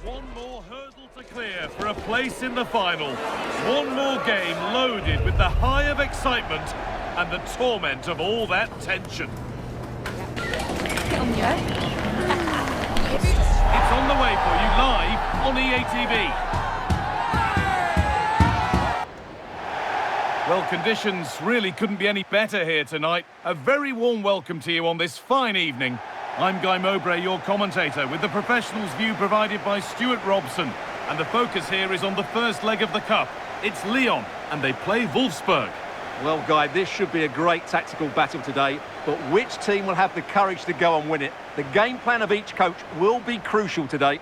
One more hurdle to clear for a place in the final. One more game loaded with the high of excitement and the torment of all that tension. It's on the way for you live on EA TV. Well, conditions really couldn't be any better here tonight. A very warm welcome to you on this fine evening. I'm Guy Mowbray, your commentator, with the professionals' view provided by Stuart Robson. And the focus here is on the first leg of the Cup. It's Lyon, and they play Wolfsburg. Well, Guy, this should be a great tactical battle today, but which team will have the courage to go and win it? The game plan of each coach will be crucial today.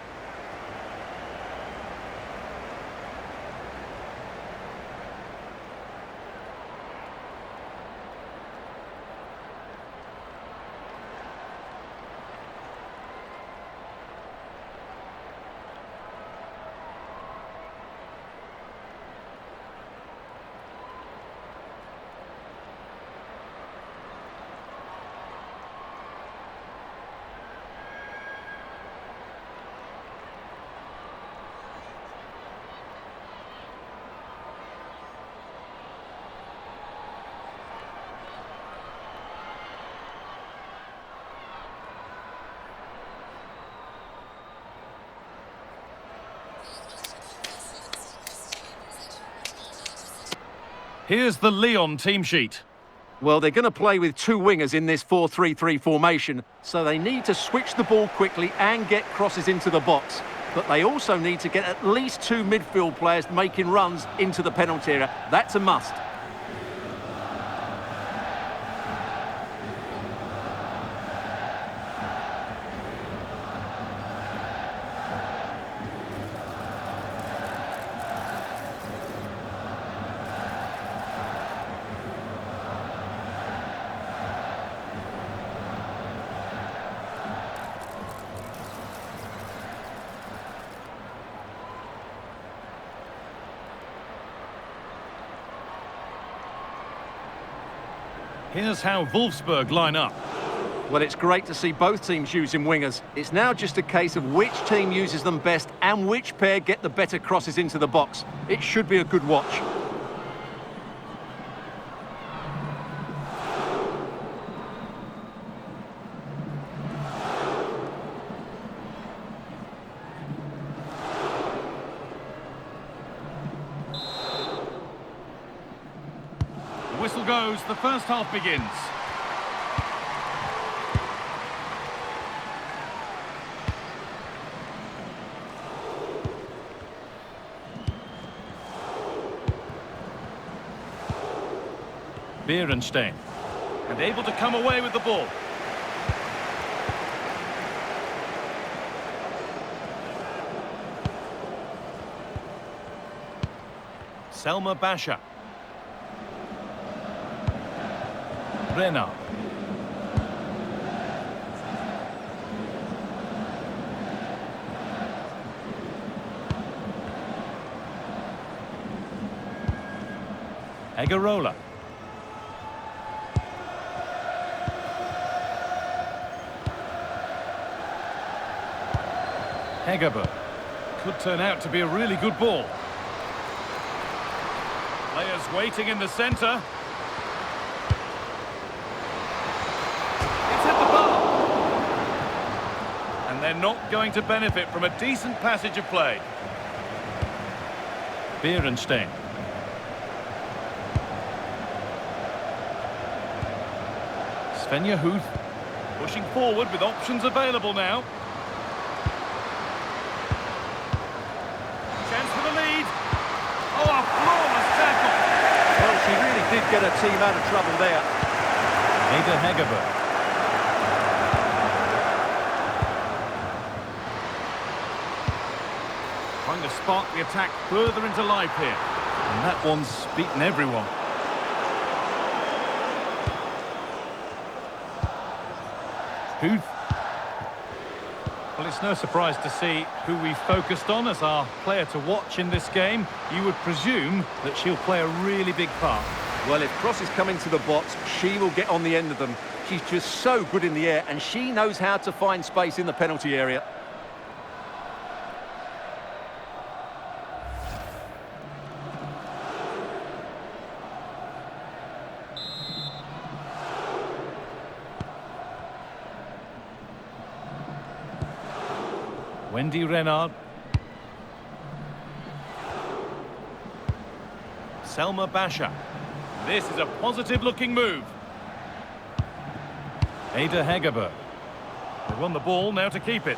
Here's the Lyon team sheet. Well, they're going to play with two wingers in this 4-3-3 formation, so they need to switch the ball quickly and get crosses into the box. But they also need to get at least two midfield players making runs into the penalty area. That's a must. Here's how Wolfsburg line up. Well, it's great to see both teams using wingers. It's now just a case of which team uses them best and which pair get the better crosses into the box. It should be a good watch. Whistle goes, the first half begins. Brilliance, and able to come away with the ball. Selma Basha. Renner. Egarola. Hegerberg. Could turn out to be a really good ball. Players waiting in the centre. They're not going to benefit from a decent passage of play. Bierenstein. Svenja Huth pushing forward with options available now. Chance for the lead. Oh, a flawless tackle. Well, she really did get her team out of trouble there. Ada Hegerberg. Trying to spark the attack further into life here. And that one's beaten everyone. Huth. Well, it's no surprise to see who we focused on as our player to watch in this game. You would presume that she'll play a really big part. Well, if crosses come into the box, she will get on the end of them. She's just so good in the air, and she knows how to find space in the penalty area. Wendy Renard. Selma Basha. This is a positive-looking move. Ada Hegerberg. They won the ball, now to keep it.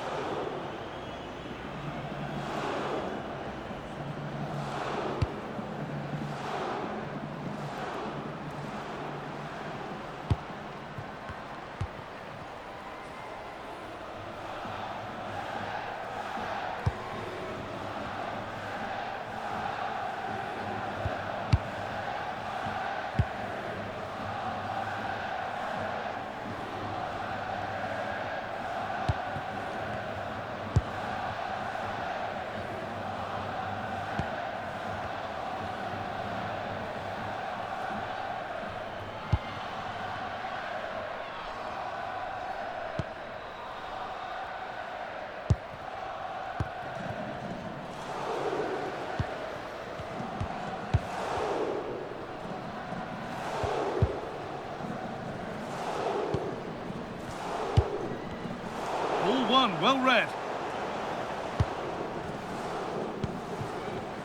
Well read.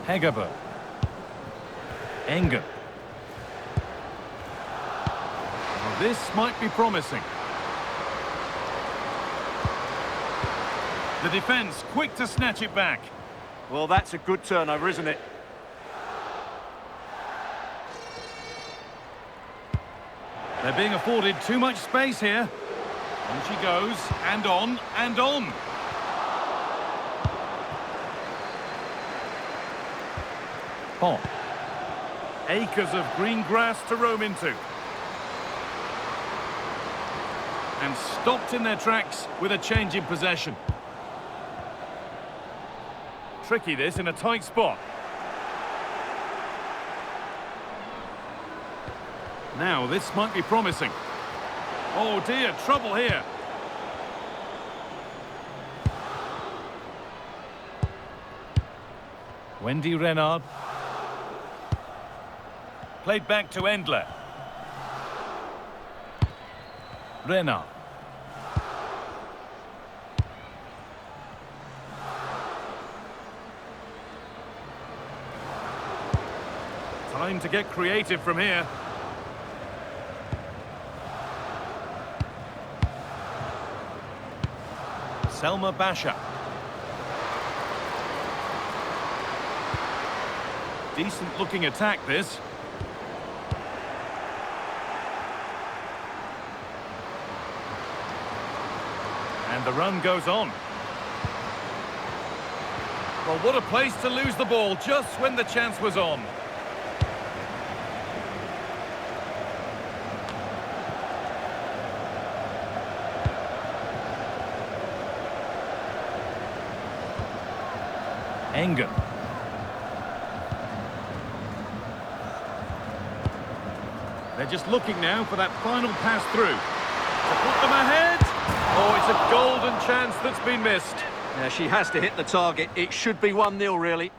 Hegerberg. Engen. Well, this might be promising. The defence quick to snatch it back. Well, that's a good turnover, isn't it? They're being afforded too much space here. On she goes, and on, and on. Pop. Acres of green grass to roam into. And stopped in their tracks with a change in possession. Tricky this in a tight spot. Now this might be promising. Oh dear, trouble here. Wendy Renard. Played back to Endler. Renard. Time to get creative from here. Selma Basha. Decent looking attack this. And the run goes on. Well, what a place to lose the ball just when the chance was on. Engen. They're just looking now for that final pass through. To put them ahead. Oh, it's a golden chance that's been missed. Yeah, she has to hit the target. It should be 1-0, really.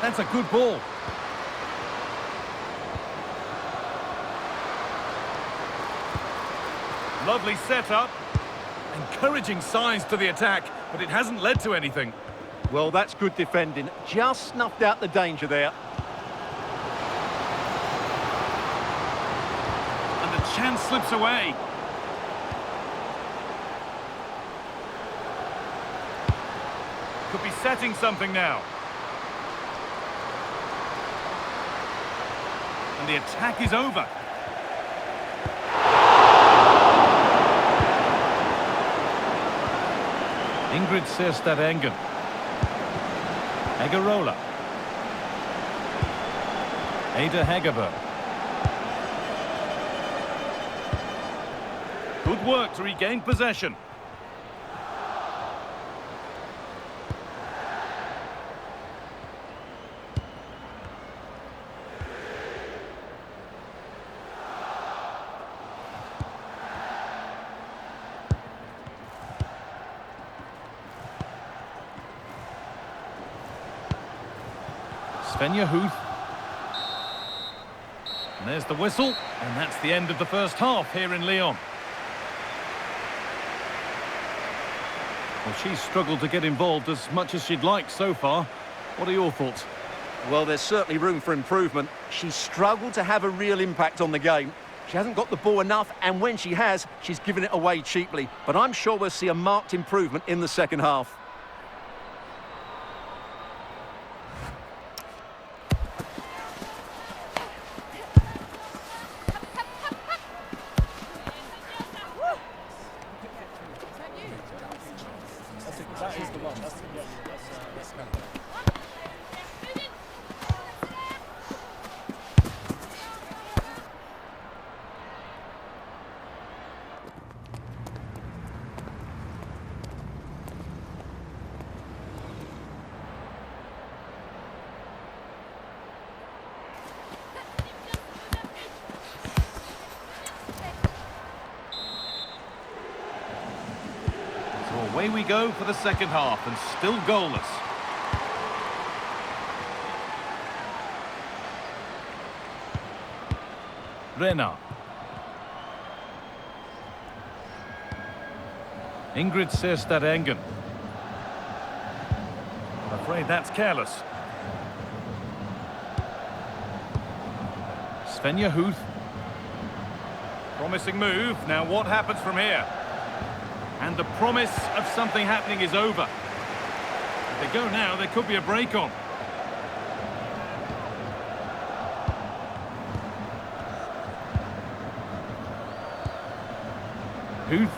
That's a good ball. Lovely setup. Encouraging signs to the attack, but it hasn't led to anything. Well, that's good defending. Just snuffed out the danger there. And the chance slips away. Could be setting something now. And the attack is over. Ingrid Sierstedt Engen. Egerola. Ada Hegerberg. Good work to regain possession. Svenja Huth. And there's the whistle, and that's the end of the first half here in Lyon. Well, she's struggled to get involved as much as she'd like so far. What are your thoughts? Well, there's certainly room for improvement. She's struggled to have a real impact on the game. She hasn't got the ball enough, and when she has, she's given it away cheaply. But I'm sure we'll see a marked improvement in the second half. So away we go for the second half, and still goalless. Renner. Ingrid Serstad Engen. I'm afraid that's careless. Svenja Huth. Promising move. Now what happens from here? And the promise of something happening is over. If they go now, there could be a break on. Huth.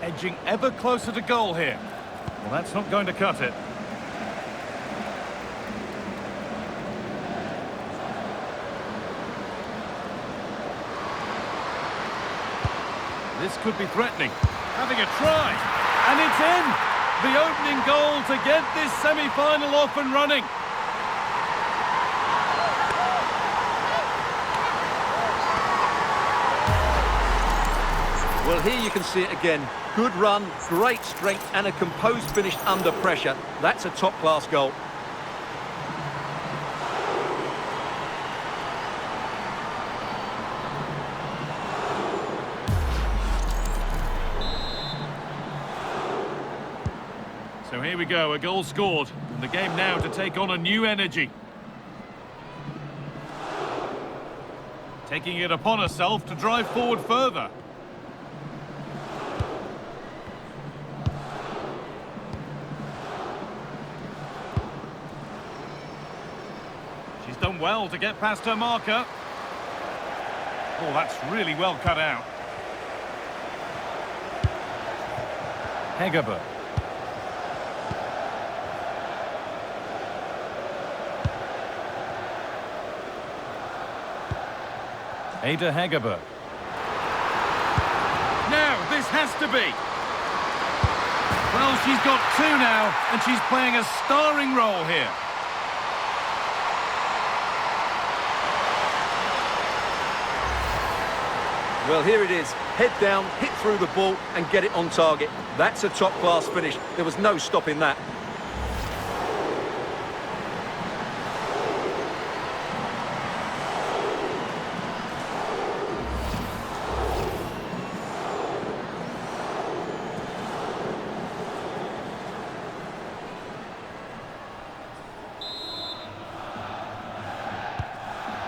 Edging ever closer to goal here. Well, that's not going to cut it. This could be threatening. Having a try. And it's in! The opening goal to get this semi-final off and running. Well, here you can see it again. Good run, great strength, and a composed finish under pressure. That's a top-class goal. So here we go, a goal scored, and the game now to take on a new energy. Taking it upon herself to drive forward further. She's done well to get past her marker. Oh, that's really well cut out. Hegerberg. Ada Hegerberg. Now, this has to be. Well, she's got two now, and she's playing a starring role here. Well, here it is. Head down, hit through the ball, and get it on target. That's a top-class finish. There was no stopping that.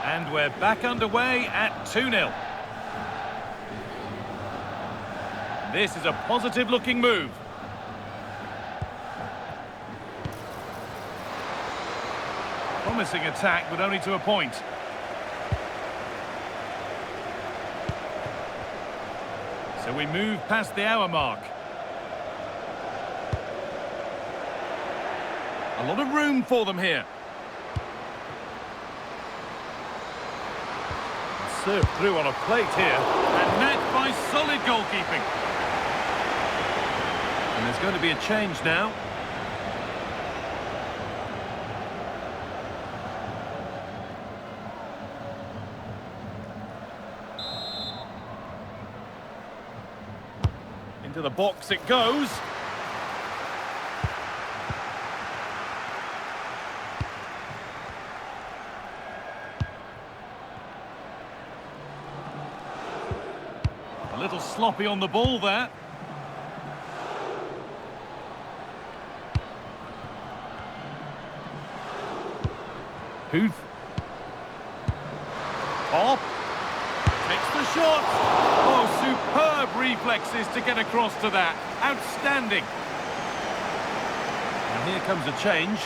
And we're back underway at 2-0. This is a positive-looking move. Promising attack, but only to a point. So we move past the hour mark. A lot of room for them here. Served through on a plate here, and met by solid goalkeeping. And there's going to be a change now. Into the box it goes. A little sloppy on the ball there. Huth. Top. Takes the shot. Oh, superb reflexes to get across to that. Outstanding. And here comes a change.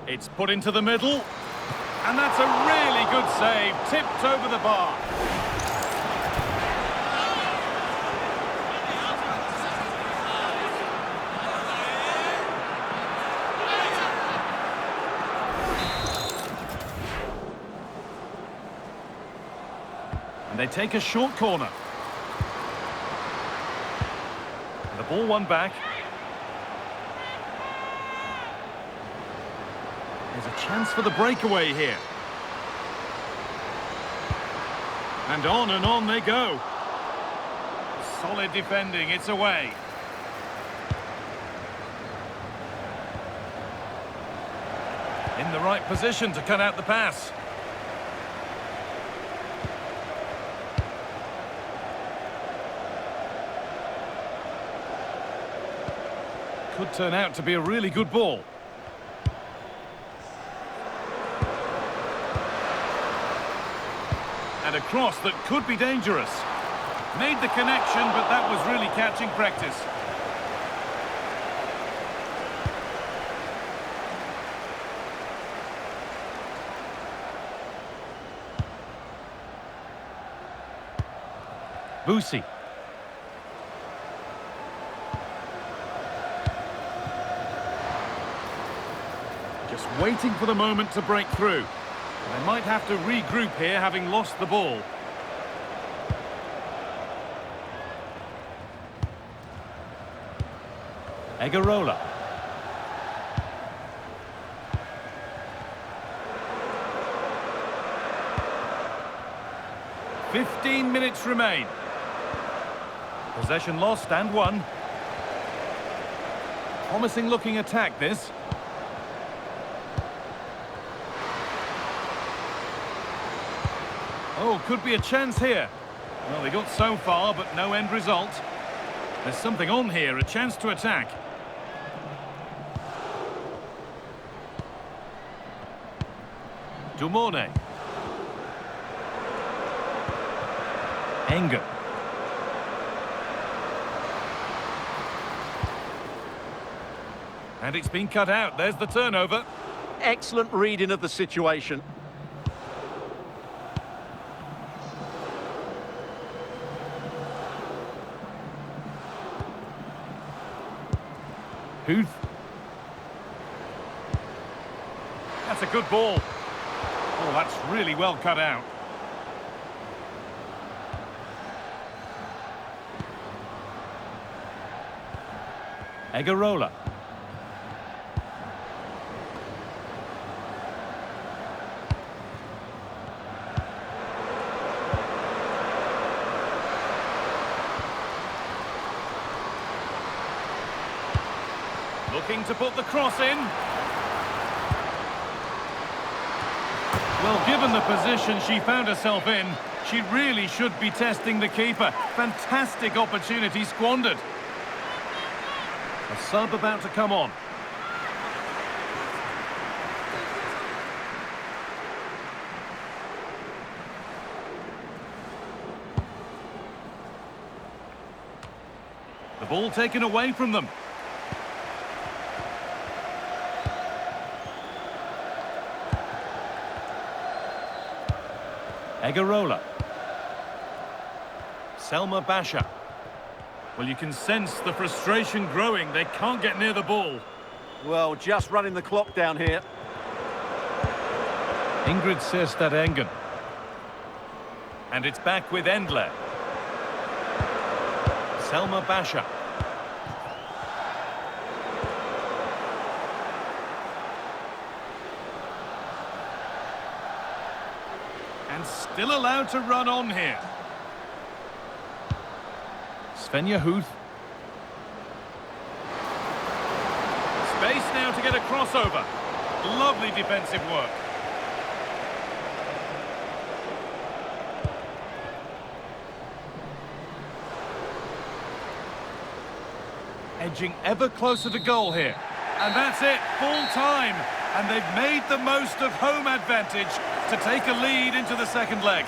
It's put into the middle. And that's a really good save. Tipped over the bar. And they take a short corner. And the ball won back. There's a chance for the breakaway here. And on they go. Solid defending, it's away. In the right position to cut out the pass. Could turn out to be a really good ball. And a cross that could be dangerous. Made the connection, but that was really catching practice. Busi. Just waiting for the moment to break through. They might have to regroup here, having lost the ball. Egarola. "15 minutes remain. Possession lost and won. Promising looking attack this. Oh, could be a chance here. Well, they got so far, but no end result. There's something on here, a chance to attack. Dumone. Engen. And it's been cut out. There's the turnover. Excellent reading of the situation. Huth. That's a good ball. Oh, that's really well cut out. Egarola. Looking to put the cross in. Well, given the position she found herself in, she really should be testing the keeper. Fantastic opportunity squandered. A sub about to come on. The ball taken away from them. Egarola. Selma Basha. Well, you can sense the frustration growing. They can't get near the ball. Well, just running the clock down here. Ingrid Sierstedt Engen. And it's back with Endler. Selma Basha. And still allowed to run on here. Svenja Huth. Space now to get a crossover. Lovely defensive work. Edging ever closer to goal here. And that's it, full time. And they've made the most of home advantage to take a lead into the second leg.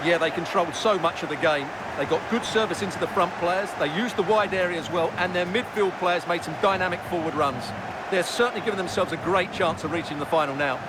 Yeah, they controlled so much of the game. They got good service into the front players, they used the wide area as well, and their midfield players made some dynamic forward runs. They're certainly giving themselves a great chance of reaching the final now.